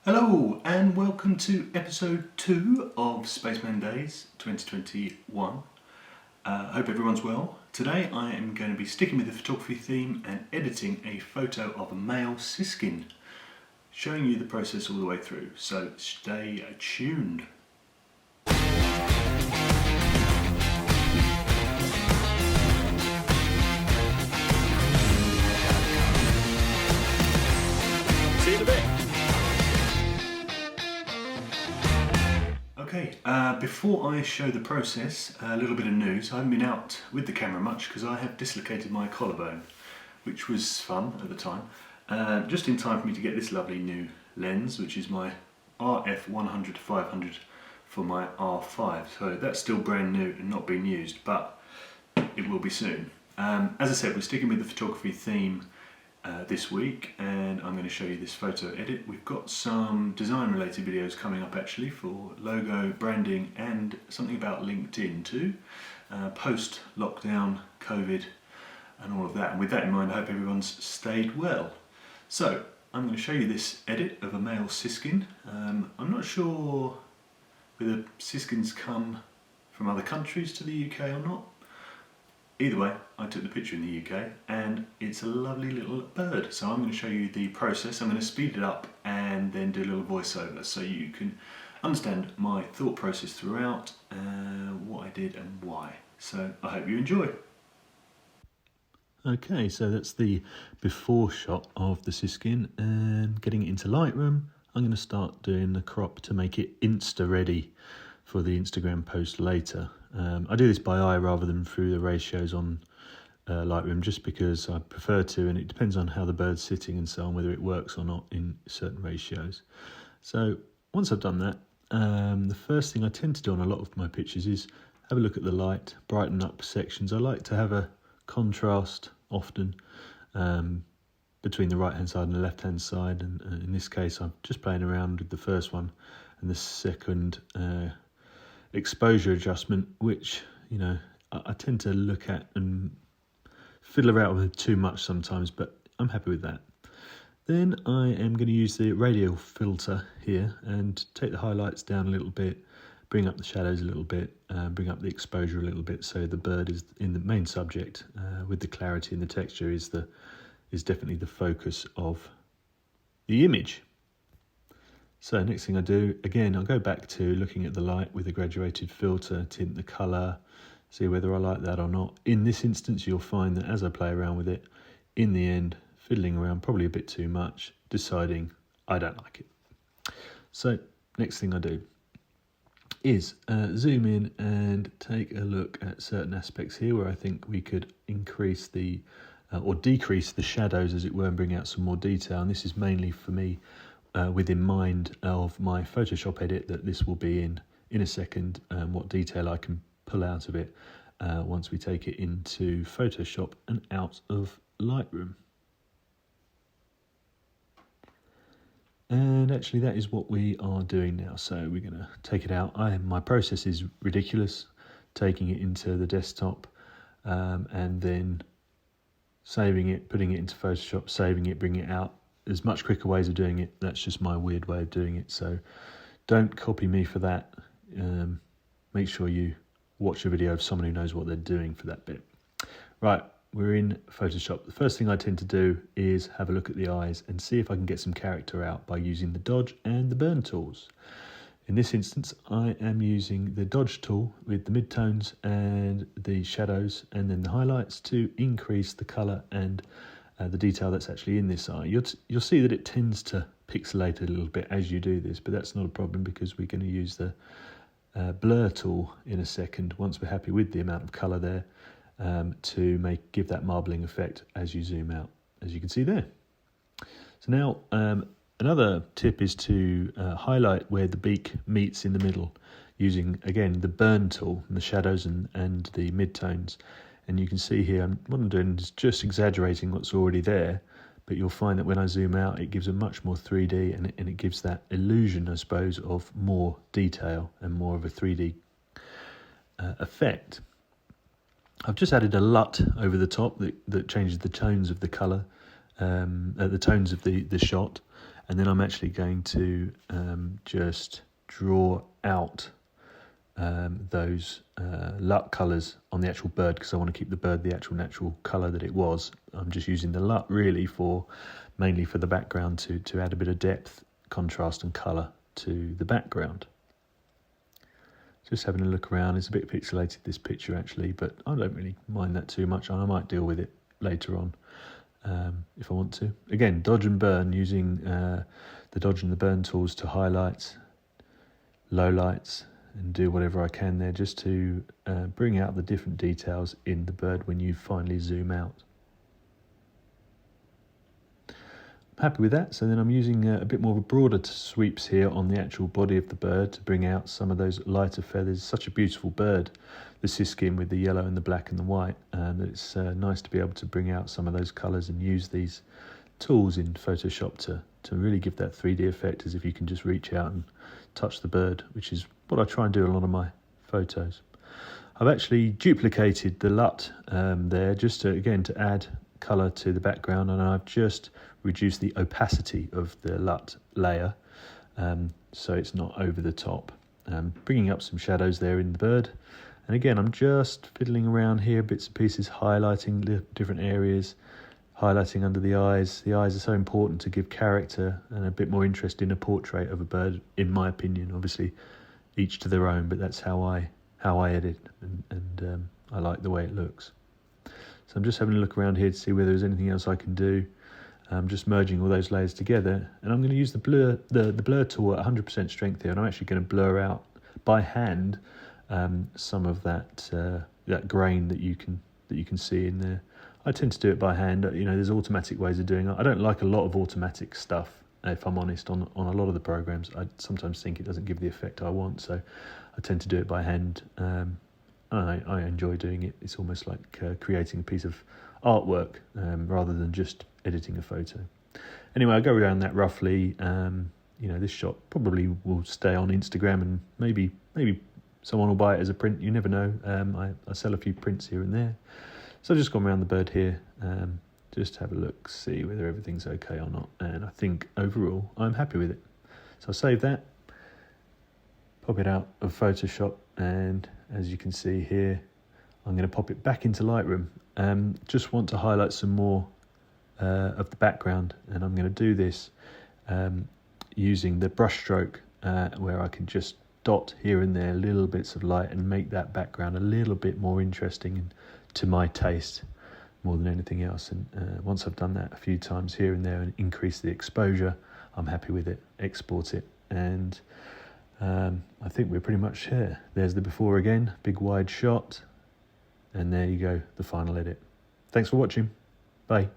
Hello and welcome to episode 2 of Spaceman Days 2021. Hope everyone's well. Today I am going to be sticking with the photography theme and editing a photo of a male siskin, showing you the process all the way through, so stay tuned. See you in a bit. Okay, before I show the process, a little bit of news. I haven't been out with the camera much because I have dislocated my collarbone, which was fun at the time. Just in time for me to get this lovely new lens, which is my RF 100-500 for my R5. So that's still brand new and not being used, but it will be soon. As I said, we're sticking with the photography theme this week, and I'm going to show you this photo edit. We've got some design related videos coming up actually for logo, branding and something about LinkedIn too, post lockdown, COVID and all of that. And with that in mind, I hope everyone's stayed well. So I'm going to show you this edit of a male siskin. I'm not sure whether siskins come from other countries to the UK or not. Either way, I took the picture in the UK and it's a lovely little bird. So I'm going to show you the process. I'm going to speed it up and then do a little voiceover so you can understand my thought process throughout, what I did and why. So I hope you enjoy. Okay, so that's the before shot of the siskin and getting it into Lightroom. I'm going to start doing the crop to make it Insta ready for the Instagram post later. I do this by eye rather than through the ratios on Lightroom, just because I prefer to, and it depends on how the bird's sitting and so on, whether it works or not in certain ratios. So once I've done that, the first thing I tend to do on a lot of my pictures is have a look at the light, brighten up sections. I like to have a contrast often between the right hand side and the left hand side, and in this case I'm just playing around with the first one and the second exposure adjustment, which I tend to look at and fiddle around with too much sometimes, but I'm happy with that. Then I am going to use the radial filter here and take the highlights down a little bit, bring up the shadows a little bit, bring up the exposure a little bit, so the bird is in the main subject with the clarity and the texture is definitely the focus of the image. So next thing I do, again, I'll go back to looking at the light with a graduated filter, tint the colour, see whether I like that or not. In this instance, you'll find that as I play around with it, in the end, fiddling around probably a bit too much, deciding I don't like it. So next thing I do is zoom in and take a look at certain aspects here where I think we could increase the, or decrease the shadows as it were, and bring out some more detail. And this is mainly for me with in mind of my Photoshop edit that this will be in a second, what detail I can pull out of it once we take it into Photoshop and out of Lightroom. And actually that is what we are doing now. So we're going to take it out. My process is ridiculous, taking it into the desktop and then saving it, putting it into Photoshop, saving it, bringing it out. There's much quicker ways of doing it. That's just my weird way of doing it. So don't copy me for that. Make sure you watch a video of someone who knows what they're doing for that bit. Right, we're in Photoshop. The first thing I tend to do is have a look at the eyes and see if I can get some character out by using the dodge and the burn tools. In this instance, I am using the dodge tool with the midtones and the shadows and then the highlights to increase the colour and the detail that's actually in this eye. You'll see that it tends to pixelate a little bit as you do this, but that's not a problem because we're going to use the blur tool in a second once we're happy with the amount of colour there to give that marbling effect as you zoom out, as you can see there. So now another tip is to highlight where the beak meets in the middle using, again, the burn tool and the shadows and the midtones. And you can see here, what I'm doing is just exaggerating what's already there, but you'll find that when I zoom out, it gives a much more 3D and it gives that illusion, I suppose, of more detail and more of a 3D effect. I've just added a LUT over the top that changes the tones of the colour, the tones of the shot, And then I'm actually going to just draw out those LUT colours on the actual bird, because I want to keep the bird the actual natural colour that it was. I'm just using the LUT really mainly for the background to add a bit of depth, contrast and colour to the background. Just having a look around. It's a bit pixelated, this picture actually, but I don't really mind that too much, and I might deal with it later on if I want to. Again, dodge and burn, using the dodge and the burn tools to highlight, lowlights, and do whatever I can there just to bring out the different details in the bird when you finally zoom out. I'm happy with that. So then I'm using a bit more of a broader sweeps here on the actual body of the bird to bring out some of those lighter feathers. Such a beautiful bird, the Siskin, with the yellow and the black and the white, that it's nice to be able to bring out some of those colours and use these tools in Photoshop to really give that 3D effect, as if you can just reach out and touch the bird, which is what I try and do in a lot of my photos. I've actually duplicated the LUT there just to add colour to the background, and I've just reduced the opacity of the LUT layer so it's not over the top, bringing up some shadows there in the bird. And again, I'm just fiddling around here, bits and pieces, highlighting the different areas, highlighting under the eyes. The eyes are so important to give character and a bit more interest in a portrait of a bird, in my opinion. Obviously each to their own, but that's how I edit, and I like the way it looks. So I'm just having a look around here to see whether there's anything else I can do. I'm just merging all those layers together, and I'm going to use the blur tool at 100% strength here, and I'm actually going to blur out by hand some of that grain that you can see in there. I tend to do it by hand. There's automatic ways of doing it. I don't like a lot of automatic stuff, if I'm honest, on a lot of the programs. I sometimes think it doesn't give the effect I want, so I tend to do it by hand. I enjoy doing it. It's almost like creating a piece of artwork rather than just editing a photo. Anyway, I go around that roughly. This shot probably will stay on Instagram, and maybe someone will buy it as a print. You never know. I sell a few prints here and there. So I've just gone around the bird here, just to have a look, see whether everything's okay or not. And I think overall I'm happy with it. So I'll save that, pop it out of Photoshop, and as you can see here, I'm going to pop it back into Lightroom. Just want to highlight some more of the background, and I'm going to do this using the brush stroke, where I can just dot here and there little bits of light and make that background a little bit more interesting and to my taste more than anything else. And once I've done that a few times here and there and increase the exposure, I'm happy with it. Export it, and I think we're pretty much here. There's the before again, big wide shot, and there you go, the final edit. Thanks for watching. Bye.